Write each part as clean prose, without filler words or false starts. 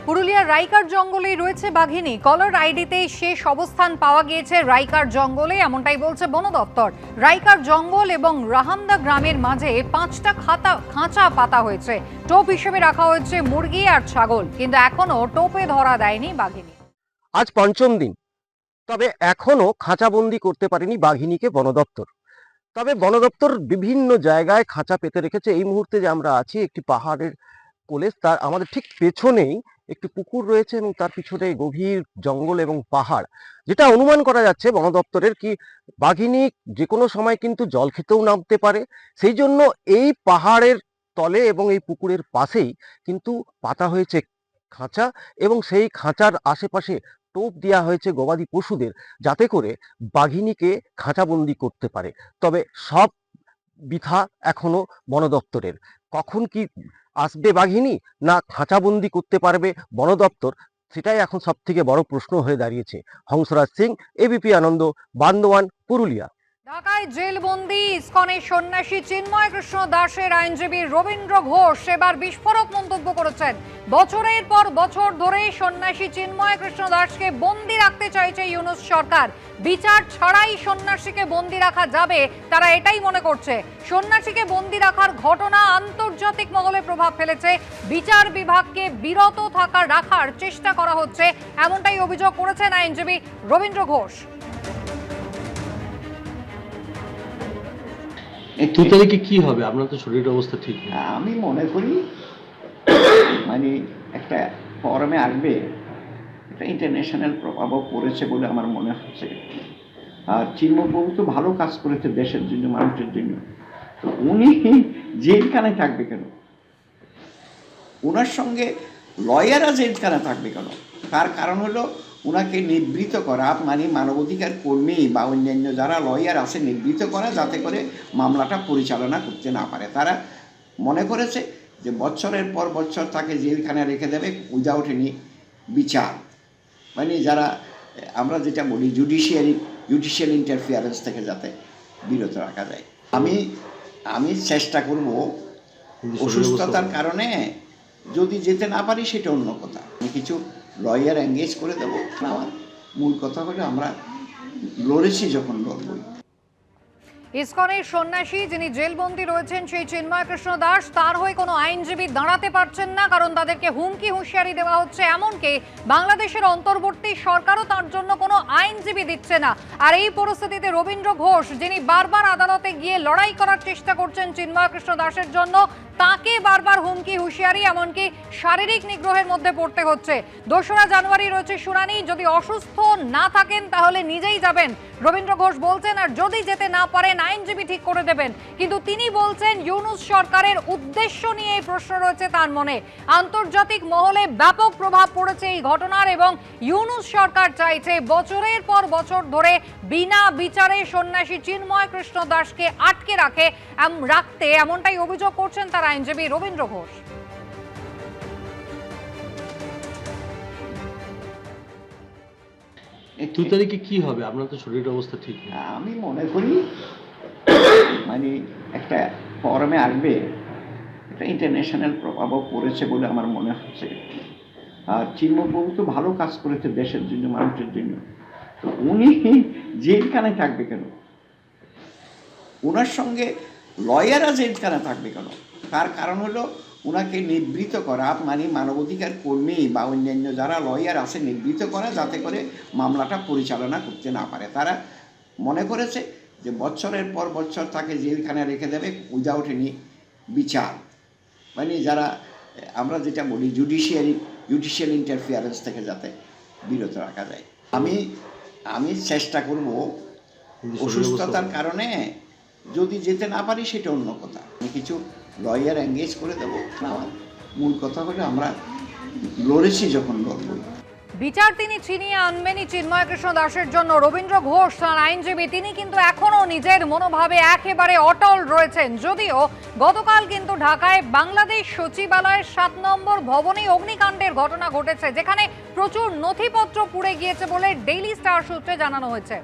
পুরুলিয়ার রাইকার জঙ্গলেই রয়েছে বাঘিনী। কলার আইডিতে শেষ অবস্থান পাওয়া গিয়েছে রাইকার জঙ্গলে, এমনটাই বলছে বন দপ্তর। রাইকার জঙ্গল এবং রাহামদা গ্রামের মাঝে 5টা খাঁচা পাতা হয়েছে। টোপ হিসেবে রাখা হয়েছে মুরগি আর ছাগল, কিন্তু এখনো টোপে ধরা দেয়নি বাঘিনী। আজ পঞ্চম দিন, তবে এখনো খাঁচাবন্দি করতে পারেনি বাঘিনীকে বন দপ্তর। তবে বন দপ্তর বিভিন্ন জায়গায় খাঁচা পেতে রেখেছে। এই মুহূর্তে যে আমরা আছি একটি পাহাড়ের কোলে, তার আমাদের ঠিক পেছনেই একটি পুকুর রয়েছে এবং তার পিছনে গভীর জঙ্গল এবং পাহাড়। যেটা অনুমান করা যাচ্ছে বন দপ্তরের কি বাঘিনী যে কোনো সময় কিন্তু জল খেতেও নামতে পারে, সেই জন্য এই পাহাড়ের তলে এবং এই পুকুরের পাশেই কিন্তু পাতা হয়েছে খাঁচা, এবং সেই খাঁচার আশেপাশে টোপ দেওয়া হয়েছে গবাদি পশুদের, যাতে করে বাঘিনীকে খাঁচাবন্দি করতে পারে। তবে সব বৃথা এখনো বন দপ্তরের। কখন কি আসবে বাঘিনী, না খাঁচাবন্দি করতে পারবে বন দপ্তর, সেটাই এখন সব থেকে বড় প্রশ্ন হয়ে দাঁড়িয়েছে। হংসরাজ সিং, এবিপি আনন্দ, বান্দোয়ান, পুরুলিয়া। ঢাকায় জেলবন্দি ইসকনের সন্ন্যাসী চিন্ময় কৃষ্ণ দাসের আইনজীবী রবীন্দ্র ঘোষ এবার বিস্ফোরক মন্তব্য করেছেন। বছরের পর বছর ধরে সন্ন্যাসী চিন্ময় কৃষ্ণ দাসকে বন্দি রাখতে চাইছে ইউনূস সরকার। বিচার ছাড়াই সন্ন্যাসীকে বন্দি রাখা যাবে, তারা এটাই মনে করছে। সন্ন্যাসীকে বন্দি রাখার ঘটনা আন্তর্জাতিক মহলে প্রভাব ফেলেছে। বিচার বিভাগকে বিরত রাখার চেষ্টা করা হচ্ছে, এমনটাই অভিযোগ করেছেন আইনজীবী রবীন্দ্র ঘোষ। এই 2 তারিখে কি হবে? আপনার তো শরীরের অবস্থা ঠিক নেই। আমি মনে করি মানে একটা ফরমে আসবে, একটা ইন্টারন্যাশনাল প্রভাবও পড়েছে বলে আমার মনে হচ্ছে। আর চিন্ময়বাবু তো ভালো কাজ করেছে দেশের জন্য, মানুষের জন্য। তো উনি জেলখানায় থাকবে কেন? ওনার সঙ্গে লয়াররা জেলখানায় থাকবে কেন? তার কারণ হলো ওনাকে নিবৃত্ত করা, মানে মানবাধিকার কর্মী বা অন্যান্য যারা লয়ার আছে নিবৃত্ত করা, যাতে করে মামলাটা পরিচালনা করতে না পারে। তারা মনে করেছে যে বছরের পর বছর তাকে জেলখানায় রেখে দেবে উইদাউট এনি বিচার, মানে যারা আমরা যেটা বলি জুডিশিয়াল ইন্টারফিয়ারেন্স থেকে যাতে বিরত রাখা যায়। আমি চেষ্টা করব, অসুস্থতার কারণে যদি যেতে না পারি সেটা অন্য কথা, আমি কিছু লয়ার এঙ্গেজ করে দেবো। আমার মূল কথা হলো আমরা লড়েছি যখন লড়বই। ইসকনের সন্ন্যাসী যিনি জেলবন্দি রয়েছেন সেই চিন্ময় কৃষ্ণ দাস, তার হয়ে কোনো আইনজীবী দাঁড়াতে পারছেন না, কারণ তাদেরকে হুমকি হুঁশিয়ারি দেওয়া হচ্ছে। এমনকি বাংলাদেশের অন্তর্বর্তী সরকারও তার জন্য কোনো আইনজীবী দিচ্ছে না। আর এই পরিস্থিতিতে রবীন্দ্র ঘোষ, যিনি বারবার আদালতে গিয়ে লড়াই করার চেষ্টা করছেন চিন্ময় কৃষ্ণ দাসের জন্য, তাকে বারবার হুমকি হুঁশিয়ারি, এমনকি শারীরিক নিগ্রহের মধ্যে পড়তে হচ্ছে। 2রা জানুয়ারি রয়েছে শুনানি। যদি অসুস্থ না থাকেন তাহলে নিজেই যাবেন রবীন্দ্র ঘোষ বলছেন, আর যদি যেতে না পারেন আইনজীবী ঠিক করে দেবেন। কিন্তু তিনি বলছেন ইউনূস সরকারের উদ্দেশ্য নিয়ে এই প্রশ্ন রয়েছে তার মনে। আন্তর্জাতিক মহলে ব্যাপক প্রভাব পড়েছে এই ঘটনার, এবং ইউনূস সরকার চাইছে বছরের পর বছর ধরে বিনা বিচারে সন্ন্যাসী চিন্ময় কৃষ্ণ দাসকে আটকে রাখতে, এমনটাই অভিযোগ করছেন তার আইনজীবী রবীন্দ্র ঘোষ। 2 তারিখে কি হবে? আপনার তো শরীরের অবস্থা ঠিক নেই। আমি মনে করি মানে একটা ফরমে আসবে, একটা ইন্টারন্যাশনাল প্রভাবও পড়েছে বলে আমার মনে হচ্ছে। আর চিন্ময়বাবু তো ভালো কাজ করেছে দেশের জন্য, মানুষের জন্য। তো উনি জেলখানায় থাকবে কেন? ওনার সঙ্গে লয়াররা জেলখানায় থাকবে কেন? তার কারণ হলো ওনাকে নিবৃত্ত করা, মানে মানবাধিকার কর্মী বা অন্যান্য যারা লয়ার আছে নিবৃত্ত করা, যাতে করে মামলাটা পরিচালনা করতে না পারে। তারা মনে করেছে যে বছরের পর বছর তাকে জেলখানায় রেখে দেবে উইদাউট এনি বিচার, মানে যারা আমরা যেটা বলি জুডিশিয়াল ইন্টারফিয়ারেন্স থেকে যাতে বিরত রাখা যায়। আমি চেষ্টা করব, অসুস্থতার কারণে যদি যেতে না পারি সেটা অন্য কথা, আমি কিছু লয়ার এঙ্গেজ করে দেবো। আমার মূল কথা হলো আমরা লড়েছি যখন লড়বই। বিচার তিনি ছিনিয়ে আনবেনই চিন্ময় কৃষ্ণ দাসের জন্য। রবীন্দ্র ঘোষ তার আইনজীবী, তিনি কিন্তু এখনো নিজের মনোভাবে একেবারে অটল রয়েছেন। যদিও গতকাল কিন্তু ঢাকায় বাংলাদেশ সচিবালয়ের 7 নম্বর ভবনে অগ্নিকাণ্ডের ঘটনা ঘটেছে, যেখানে প্রচুর নথিপত্র পুড়ে গিয়েছে বলে ডেইলি স্টার সূত্রে জানানো হয়েছে।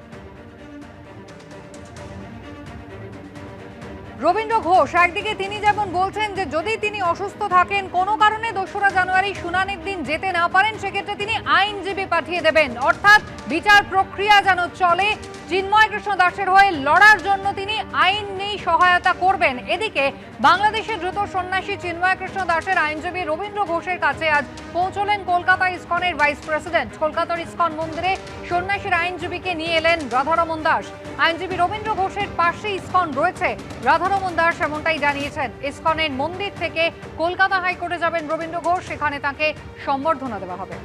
রবীন্দ্র ঘোষ একদিকে তিনি যেমন বলছেন যে যদি তিনি অসুস্থ থাকেন, কোনো কারণে 2রা জানুয়ারি শুনানির দিন যেতে না পারেন, সেক্ষেত্রে তিনি আইনজীবী পাঠিয়ে দেবেন, অর্থাৎ বিচার প্রক্রিয়া যেন চলে। চিন্ময় কৃষ্ণ দাসের হয়ে লড়ার জন্য তিনি আইনি সহায়তা করবেন। এদিকে বাংলাদেশের দ্রুত সন্ন্যাসী চিন্ময় কৃষ্ণ দাসের আইনজীবী রবীন্দ্র ঘোষের কাছে আজ পৌঁছলেন কলকাতা ইসকনের ভাইস প্রেসিডেন্ট। কলকাতার ইসকন মন্দিরে সন্ন্যাসীর আইনজীবীকে নিয়ে এলেন রাধারমন দাস। আইনজীবী রবীন্দ্র ঘোষের পাশে ইসকন রয়েছে। রাধারমন দাস এমনটাই জানিয়েছেন। ইসকনের মন্দির থেকে কলকাতা হাইকোর্টে যাবেন রবীন্দ্র ঘোষ, সেখানে তাকে সম্বর্ধনা দেওয়া হবে।